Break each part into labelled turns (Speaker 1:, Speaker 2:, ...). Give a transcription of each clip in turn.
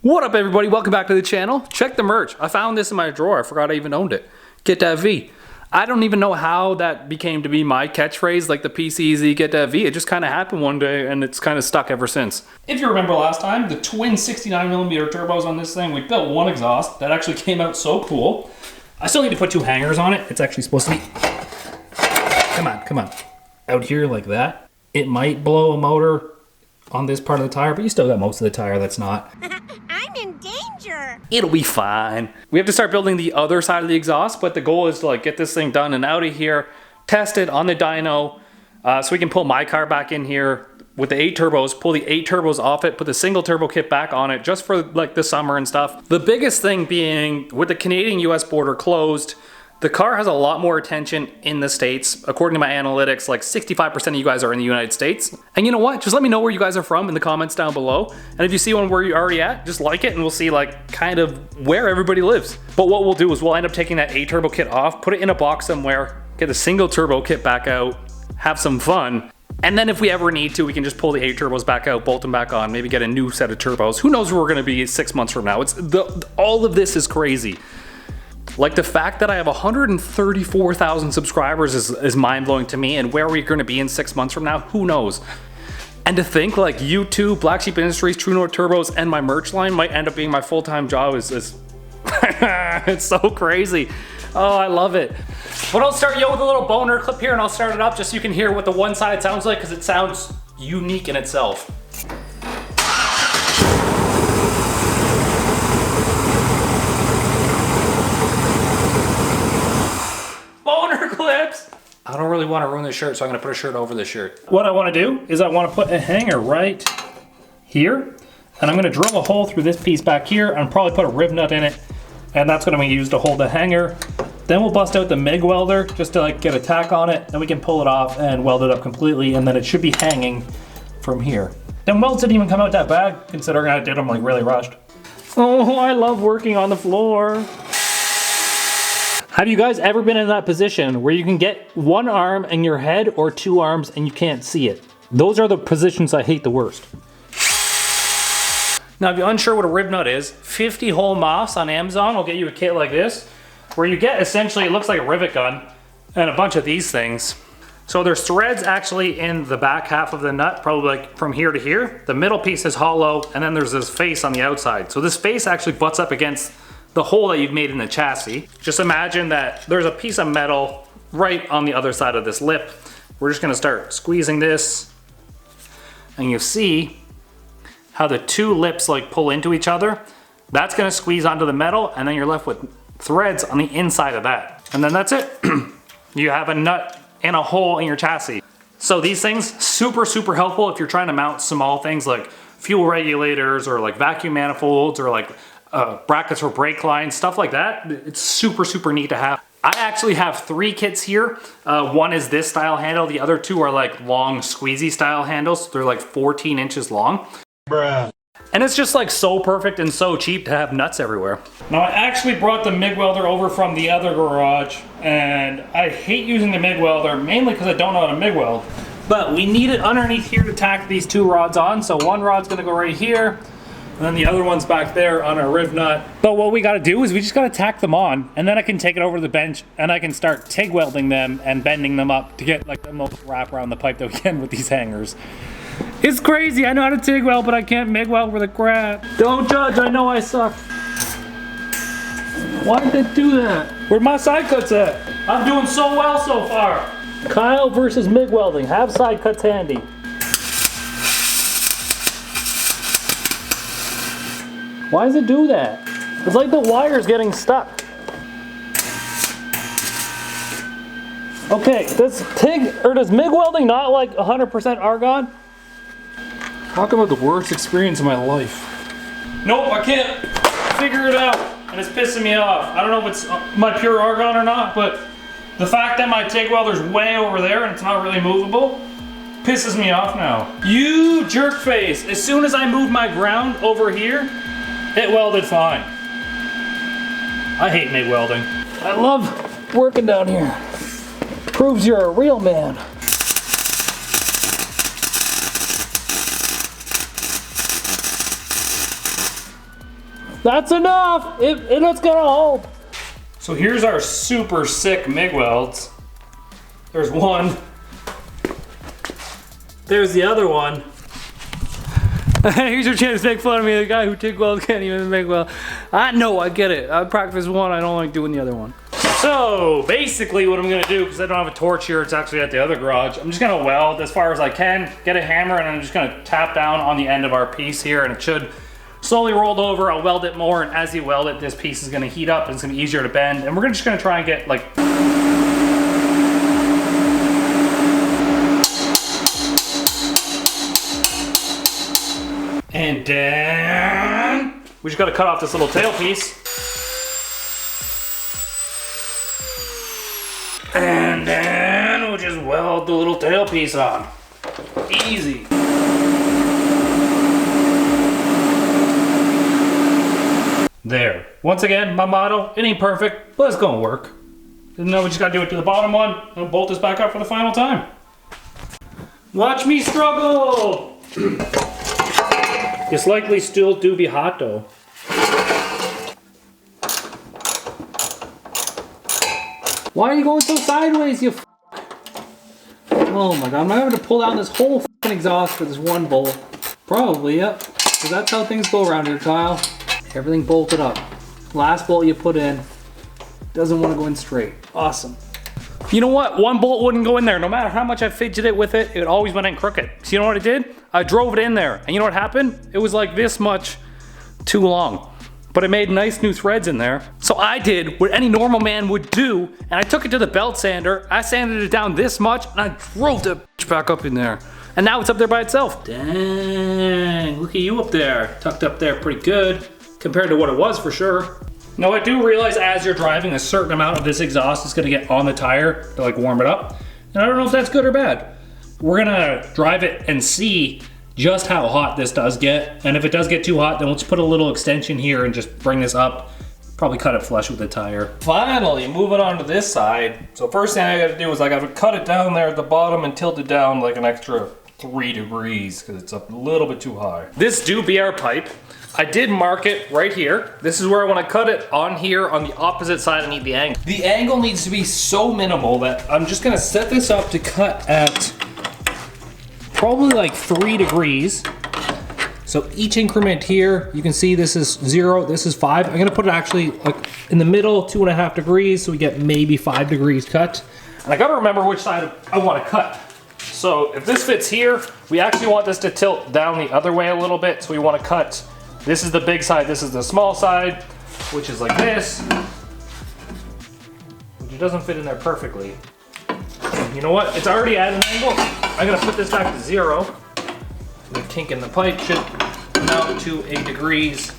Speaker 1: What up, everybody? Welcome back to the channel. Check the merch. I found this in my drawer. I forgot I even owned it. Get that V. I don't even know how that became to be my catchphrase, like the PCZ get that V. It just kind of happened one day and it's kind of stuck ever since. If you remember last time, the twin 69mm turbos on this thing, we built one exhaust that actually came out so cool. I still need to put two hangers on it. It's actually supposed to be, come on, out here like that. It might blow a motor on this part of the tire, but you still got most of the tire that's not.
Speaker 2: I'm in danger.
Speaker 1: It'll be fine. We have to start building the other side of the exhaust, but the goal is to like get this thing done and out of here, test it on the dyno, so we can pull my car back in here with the 8 turbos, pull the 8 turbos off it, put the single turbo kit back on it just for like the summer and stuff. The biggest thing being with the Canadian-US border closed, the car has a lot more attention in the States. According to my analytics, like 65% of you guys are in the United States. And you know what? Just let me know where you guys are from in the comments down below. And if you see one where you're already at, just like it and we'll see like kind of where everybody lives. But what we'll do is we'll end up taking that 8 turbo kit off, put it in a box somewhere, get the single turbo kit back out, have some fun. And then if we ever need to, we can just pull the 8 turbos back out, bolt them back on, maybe get a new set of turbos. Who knows where we're gonna be 6 months from now? All of this is crazy. Like the fact that I have 134,000 subscribers is mind-blowing to me, and where we're gonna be in 6 months from now, who knows? And to think like YouTube, Black Sheep Industries, True North Turbos, and my merch line might end up being my full-time job is it's so crazy. Oh, I love it. But I'll start you with a little boner clip here and I'll start it up just so you can hear what the one side sounds like because it sounds unique in itself. Clips. I don't really want to ruin the shirt, so I'm going to put a shirt over the shirt. What I want to do is I want to put a hanger right here, and I'm going to drill a hole through this piece back here and probably put a rib nut in it, and that's going to be used to hold the hanger. Then we'll bust out the MIG welder just to like get a tack on it, and we can pull it off and weld it up completely, and then it should be hanging from here. Then welds didn't even come out that bad, considering I did them like really rushed. Oh, I love working on the floor. Have you guys ever been in that position where you can get one arm in your head or two arms and you can't see it? Those are the positions I hate the worst. Now, if you're unsure what a rib nut is, 50 hole moss on Amazon will get you a kit like this, where you get essentially, it looks like a rivet gun and a bunch of these things. So there's threads actually in the back half of the nut, probably like from here to here. The middle piece is hollow, and then there's this face on the outside. So this face actually butts up against the hole that you've made in the chassis. Just imagine that there's a piece of metal right on the other side of this lip. We're just gonna start squeezing this, and you see how the two lips like pull into each other. That's gonna squeeze onto the metal, and then you're left with threads on the inside of that. And then that's it. You have a nut and a hole in your chassis. So these things, super, super helpful if you're trying to mount small things like fuel regulators or like vacuum manifolds or like brackets for brake lines, stuff like that. It's super, super neat to have. I actually have 3 kits here. One is this style handle. The other 2 are like long squeezy style handles. They're like 14 inches long. Bruh. And it's just like so perfect and so cheap to have nuts everywhere. Now I actually brought the MIG welder over from the other garage, and I hate using the MIG welder mainly because I don't know how to MIG weld. But we need it underneath here to tack these 2 rods on. So one rod's gonna go right here, and then the other one's back there on a riv nut. But what we gotta do is we just gotta tack them on, and then I can take it over to the bench and I can start TIG welding them and bending them up to get like the most wrap around the pipe that we can with these hangers. It's crazy, I know how to TIG weld, but I can't MIG weld for the crap. Don't judge, I know I suck. Why did they do that? Where'd my side cuts at? I'm doing so well so far. Kyle versus MIG welding, have side cuts handy. Why does it do that? It's like the wire's getting stuck. Okay, does MIG welding not like 100% argon? Talk about the worst experience of my life. Nope, I can't figure it out, and it's pissing me off. I don't know if it's my pure argon or not, but the fact that my TIG welder's way over there and it's not really movable pisses me off now. You jerk face. As soon as I moved my ground over here, it welded fine. I hate MIG welding. I love working down here. Proves you're a real man. That's enough. It's gonna hold. So here's our super sick MIG welds. There's one. There's the other one. Here's your chance to make fun of me, the guy who TIG welds can't even make weld. I know, I get it. I practice one, I don't like doing the other one. So basically what I'm gonna do, because I don't have a torch here, it's actually at the other garage, I'm just gonna weld as far as I can, get a hammer, and I'm just gonna tap down on the end of our piece here, and it should slowly roll over. I'll weld it more, and as you weld it, this piece is gonna heat up, and it's gonna be easier to bend, and we're just gonna try and get like... And then we just gotta cut off this little tail piece. And then we'll just weld the little tail piece on. Easy. There. Once again, my motto, it ain't perfect, but it's gonna work. And now we just gotta do it to the bottom one, and bolt this back up for the final time. Watch me struggle! This likely still do be hot though. Why are you going so sideways, you f***? Oh my god, am I having to pull down this whole f***ing exhaust for this one bolt? Probably, yep. Because that's how things go around here, Kyle. Everything bolted up. Last bolt you put in doesn't want to go in straight. Awesome. You know what? One bolt wouldn't go in there. No matter how much I fidgeted with it, it always went in crooked. So you know what I did? I drove it in there. And you know what happened? It was like this much too long. But it made nice new threads in there. So I did what any normal man would do, and I took it to the belt sander, I sanded it down this much, and I drove the bitch back up in there. And now it's up there by itself. Dang, look at you up there. Tucked up there pretty good, compared to what it was for sure. Now I do realize as you're driving, a certain amount of this exhaust is gonna get on the tire to like warm it up. And I don't know if that's good or bad. We're gonna drive it and see just how hot this does get. And if it does get too hot, then we'll just put a little extension here and just bring this up. Probably cut it flush with the tire. Finally, moving on to this side. So first thing I gotta do is I gotta cut it down there at the bottom and tilt it down like an extra 3 degrees because it's up a little bit too high. This do be our pipe. I did mark it right here. This is where I want to cut it on here on the opposite side. I need the angle. The angle needs to be so minimal that I'm just gonna set this up to cut at probably like 3 degrees. So each increment here, you can see this is 0, this is 5. I'm gonna put it actually like in the middle, 2.5 degrees, so we get maybe 5 degrees cut. And I gotta remember which side I wanna cut. So if this fits here, we actually want this to tilt down the other way a little bit. So we wanna cut, this is the big side, this is the small side, which is like this. Which doesn't fit in there perfectly. You know what, it's already at an angle. I'm gonna put this back to 0. The kink in the pipe should mount to 8 degrees.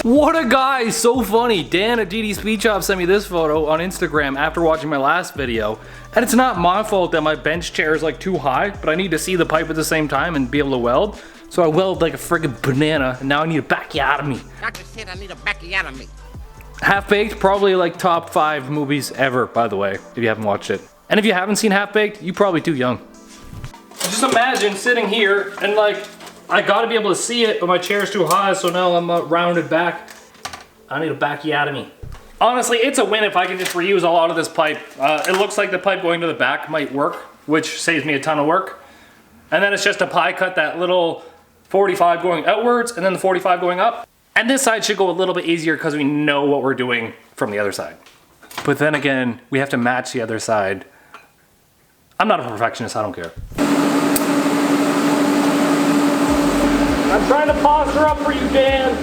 Speaker 1: What a guy, so funny. Dan at GD Speed Shop sent me this photo on Instagram after watching my last video. And it's not my fault that my bench chair is like too high, but I need to see the pipe at the same time and be able to weld. So I weld like a friggin' banana, and now I need a bacchiotomy.
Speaker 2: Doctor said I need a bacchiotomy.
Speaker 1: Half Baked, probably like top 5 movies ever, by the way, if you haven't watched it. And if you haven't seen Half Baked, you're probably too young. Just imagine sitting here and like, I gotta be able to see it, but my chair's too high, so now I'm rounded back. I need a bacchiotomy. Honestly, it's a win if I can just reuse a lot of this pipe. It looks like the pipe going to the back might work, which saves me a ton of work. And then it's just a pie cut, that little 45 going outwards, and then the 45 going up. And this side should go a little bit easier because we know what we're doing from the other side. But then again, we have to match the other side. I'm not a perfectionist, I don't care. I'm trying to posture up for you, Dan.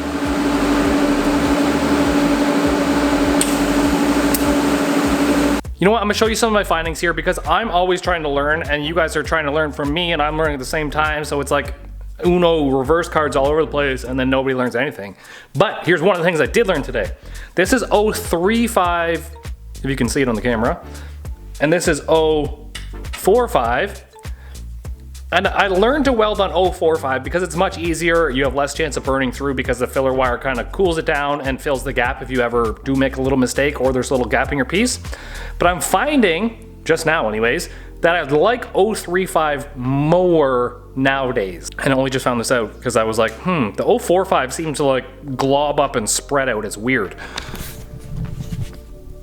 Speaker 1: You know what, I'm gonna show you some of my findings here because I'm always trying to learn and you guys are trying to learn from me and I'm learning at the same time, so it's like Uno reverse cards all over the place and then nobody learns anything. But here's one of the things I did learn today. This is 035, if you can see it on the camera, and this is 045. And I learned to weld on 045 because it's much easier. You have less chance of burning through because the filler wire kind of cools it down and fills the gap if you ever do make a little mistake or there's a little gap in your piece. But I'm finding just now anyways, that I like 035 more nowadays. And I only just found this out because I was like, the 045 seems to like glob up and spread out. It's weird.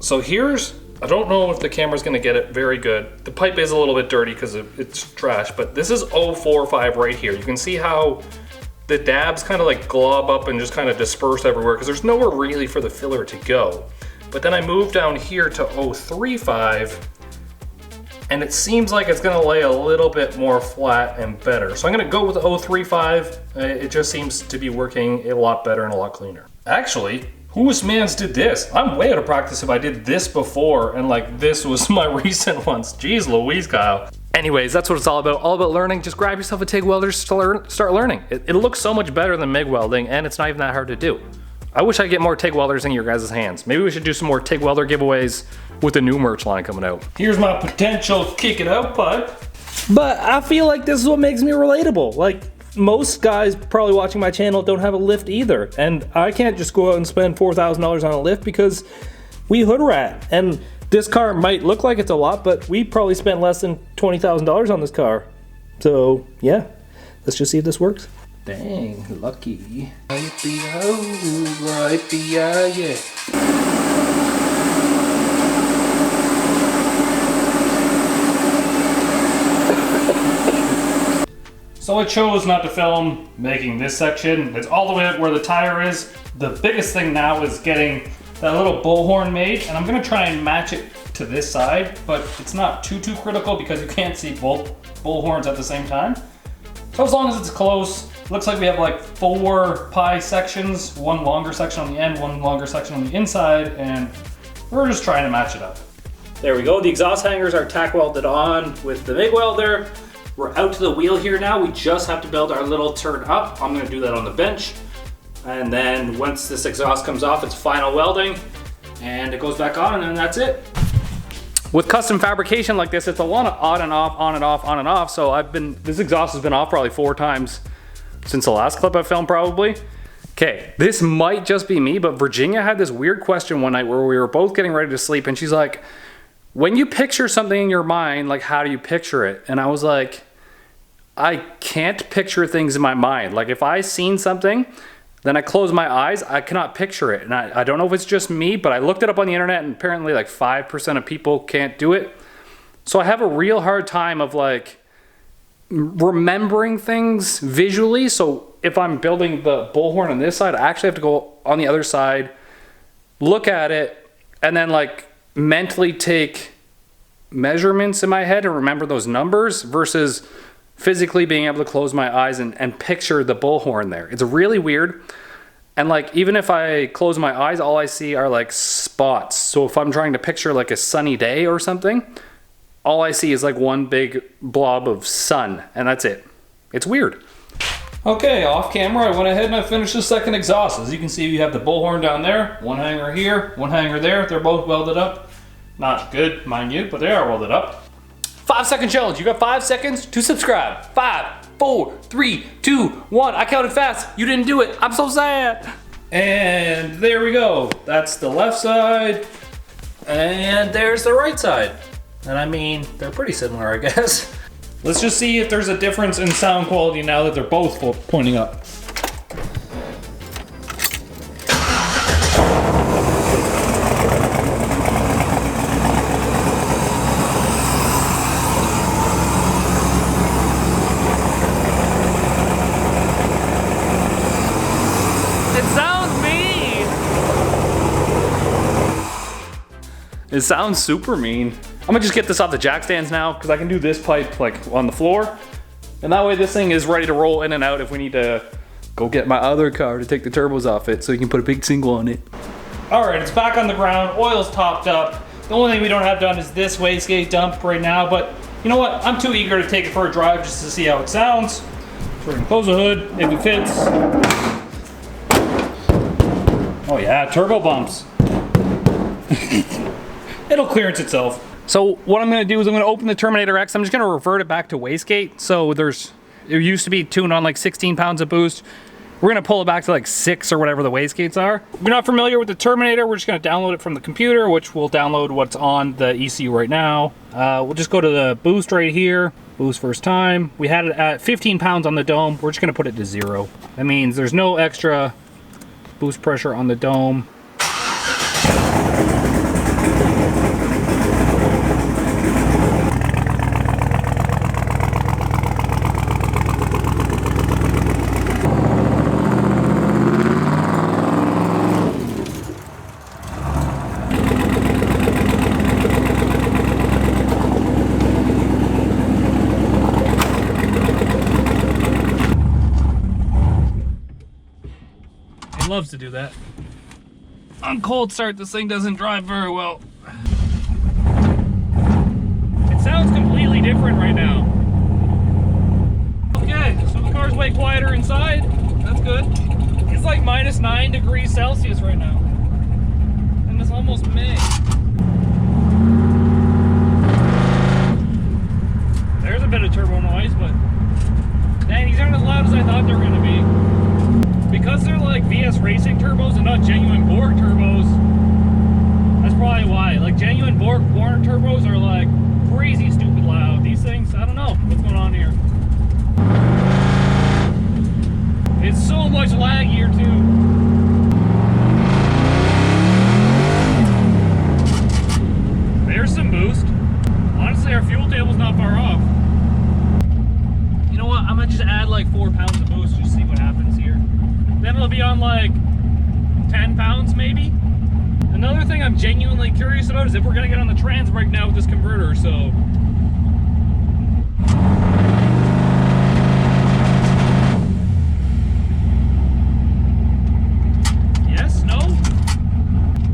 Speaker 1: So here's, I don't know if the camera's gonna get it very good. The pipe is a little bit dirty because it's trash, but this is 045 right here. You can see how the dabs kind of like glob up and just kind of disperse everywhere because there's nowhere really for the filler to go. But then I moved down here to 035 and it seems like it's gonna lay a little bit more flat and better. So I'm gonna go with 035. It just seems to be working a lot better and a lot cleaner. Actually, whose mans did this? I'm way out of practice if I did this before and like this was my recent ones. Jeez Louise, Kyle. Anyways, that's what it's all about learning. Just grab yourself a TIG welder, start learning. It looks so much better than MIG welding and it's not even that hard to do. I wish I could get more TIG welders in your guys' hands. Maybe we should do some more TIG welder giveaways with the new merch line coming out. Here's my potential kick it out pipe. But I feel like this is what makes me relatable. Like most guys probably watching my channel don't have a lift either. And I can't just go out and spend $4,000 on a lift because we hood rat. And this car might look like it's a lot, but we probably spent less than $20,000 on this car. So yeah, let's just see if this works. Dang, lucky. Yeah. So I chose not to film making this section. It's all the way up where the tire is. The biggest thing now is getting that little bullhorn made, and I'm gonna try and match it to this side, but it's not too critical because you can't see both bullhorns at the same time. So as long as it's close, looks like we have like 4 pie sections, one longer section on the end, one longer section on the inside, and we're just trying to match it up. There we go, the exhaust hangers are tack welded on with the MIG welder. We're out to the wheel here now. We just have to build our little turn up. I'm gonna do that on the bench. And then once this exhaust comes off, it's final welding and it goes back on and then that's it. With custom fabrication like this, it's a lot of on and off, on and off, on and off. So this exhaust has been off probably 4 times since the last clip I filmed probably. Okay, this might just be me, but Virginia had this weird question one night where we were both getting ready to sleep and she's like, when you picture something in your mind, like how do you picture it? And I was like, I can't picture things in my mind. Like if I seen something, then I close my eyes, I cannot picture it. And I don't know if it's just me, but I looked it up on the internet and apparently like 5% of people can't do it. So I have a real hard time of like remembering things visually. So if I'm building the bullhorn on this side, I actually have to go on the other side, look at it, and then like mentally take measurements in my head and remember those numbers versus physically being able to close my eyes and picture the bullhorn there. It's really weird. And like, even if I close my eyes, all I see are like spots. So if I'm trying to picture like a sunny day or something, all I see is like one big blob of sun and that's it. It's weird. Okay, off camera, I went ahead and I finished the second exhaust. As you can see, we have the bullhorn down there, one hanger here, one hanger there. They're both welded up. Not good, mind you, but they are welded up. 5-second challenge. You got 5 seconds to subscribe. 5, 4, 3, 2, 1. I counted fast. You didn't do it. I'm so sad. And there we go. That's the left side. And there's the right side. And I mean, they're pretty similar, I guess. Let's just see if there's a difference in sound quality now that they're both pointing up. It sounds super mean. I'm gonna just get this off the jack stands now because I can do this pipe like on the floor. And that way this thing is ready to roll in and out if we need to go get my other car to take the turbos off it so you can put a big single on it. All right, it's back on the ground. Oil's topped up. The only thing we don't have done is this wastegate dump right now, but you know what? I'm too eager to take it for a drive just to see how it sounds. So we're gonna close the hood if it fits. Oh yeah, turbo bumps. It'll clearance itself. So what I'm gonna do is I'm gonna open the Terminator X. I'm just gonna revert it back to wastegate. So there used to be tuned on like 16 pounds of boost. We're gonna pull it back to like 6 or whatever the wastegates are. If you're not familiar with the Terminator, we're just gonna download it from the computer, which will download what's on the ECU right now. We'll just go to the boost right here. Boost first time. We had it at 15 pounds on the dome. We're just gonna put it to 0. That means there's no extra boost pressure on the dome. Loves to do that. On cold start, this thing doesn't drive very well. It sounds completely different right now. Okay, so the car's way quieter inside. That's good. It's like -9 degrees Celsius right now. And it's almost May. There's a bit of turbo noise, but dang, these aren't as loud as I thought they were gonna be. Because they're like VS Racing turbos and not genuine Borg turbos, that's probably why. Like genuine Borg turbos are like crazy stupid loud. These things, I don't know what's going on here. It's so much laggier too. There's some boost. Honestly, our fuel table's not far off. You know what? I'm gonna just add like 4 pounds of boost just to see what happens here. Then it'll be on like 10 pounds maybe. Another thing I'm genuinely curious about is if we're gonna get on the trans brake now with this converter, so. Yes, no?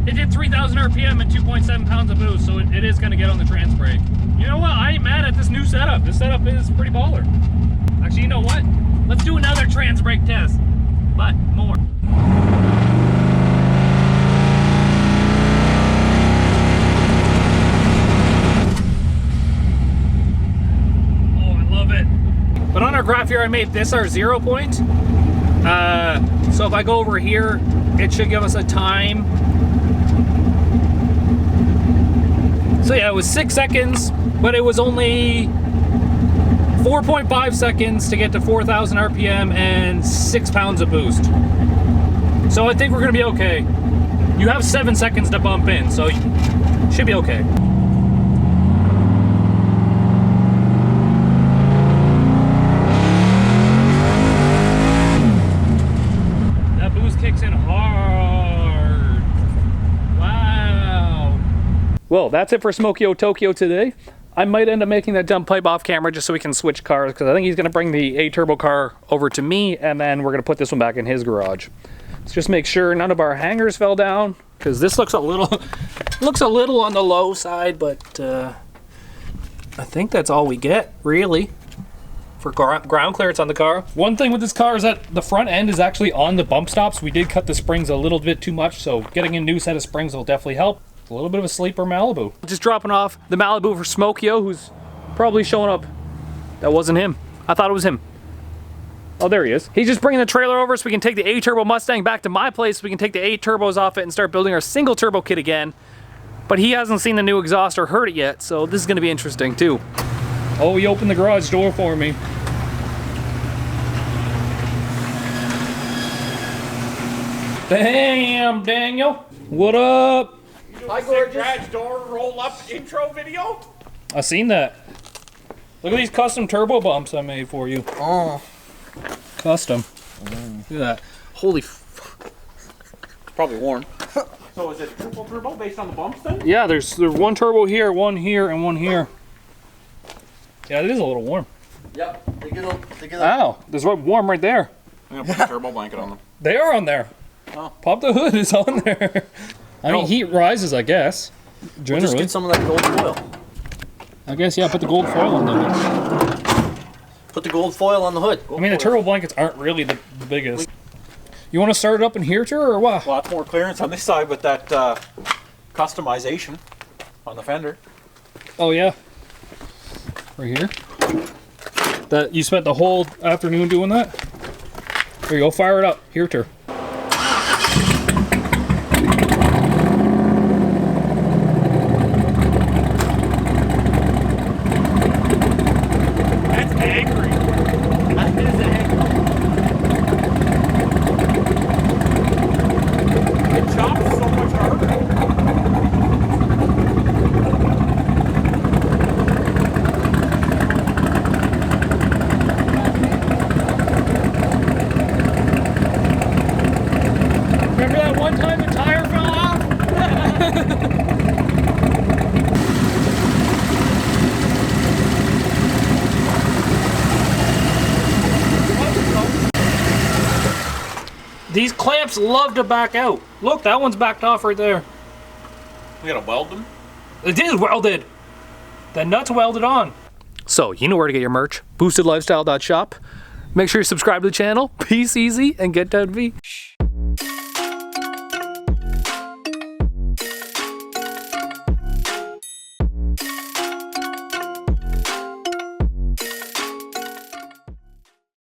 Speaker 1: It did 3,000 RPM and 2.7 pounds of boost, so it is gonna get on the trans brake. You know what, I ain't mad at this new setup. This setup is pretty baller. Actually, you know what? Let's do another trans brake test. But more. Oh, I love it. But on our graph here, I made this our 0 point. So if I go over here, it should give us a time. So yeah, it was 6 seconds, but it was only 4.5 seconds to get to 4,000 RPM and 6 pounds of boost. So I think we're gonna be okay. You have 7 seconds to bump in, so you should be okay. That boost kicks in hard. Wow. Well, that's it for Smokyo Tokyo today. I might end up making that dump pipe off camera just so we can switch cars, because I think he's going to bring the A-turbo car over to me, and then we're going to put this one back in his garage. Let's just make sure none of our hangers fell down, because this looks a little on the low side, but I think that's all we get, really, for ground clearance on the car. One thing with this car is that the front end is actually on the bump stops. We did cut the springs a little bit too much, so getting a new set of springs will definitely help. A little bit of a sleeper Malibu. Just dropping off the Malibu for Smokyo, who's probably showing up. That wasn't him. I thought it was him. Oh, there he is. He's just bringing the trailer over so we can take the A-turbo Mustang back to my place so we can take the 8 turbos off it and start building our single turbo kit again. But he hasn't seen the new exhaust or heard it yet, so this is going to be interesting too. Oh, he opened the garage door for me. Damn, Daniel. What up?
Speaker 3: Hi, gorgeous. Garage door roll up intro video.
Speaker 1: I seen that. Look at these custom turbo bumps I made for you.
Speaker 3: Oh,
Speaker 1: Custom. Look at that. Holy fuck.
Speaker 3: probably worn. So is it triple turbo based on the bumps then?
Speaker 1: Yeah, there's one turbo here, one here, and one here. Yeah, it is a little warm.
Speaker 3: Yep. They get
Speaker 1: Ow, there's one warm right there.
Speaker 3: I'm gonna put a turbo blanket on them.
Speaker 1: They are on there.
Speaker 3: Oh.
Speaker 1: Pop the hood is on there. I mean, heat rises, I guess. Generally.
Speaker 3: We'll just get some of that gold foil.
Speaker 1: I guess, yeah, put the gold foil on the hood.
Speaker 3: Put the gold foil on the hood.
Speaker 1: I mean, the turbo blankets aren't really the biggest. You want to start it up in here, too, or what?
Speaker 3: Lots more clearance on this side with that customization on the fender.
Speaker 1: Oh, yeah. Right here. That you spent the whole afternoon doing that? Here you go, fire it up. Your turn. That's angry. That is angry.
Speaker 3: It chops so much harder.
Speaker 1: Remember that one time the tire fell off? These clamps love to back out. Look, that one's backed off right there.
Speaker 3: We gotta weld them.
Speaker 1: It is welded. The nut's welded on. So, you know where to get your merch. Boostedlifestyle.shop. Make sure you subscribe to the channel. Peace easy and get down to be.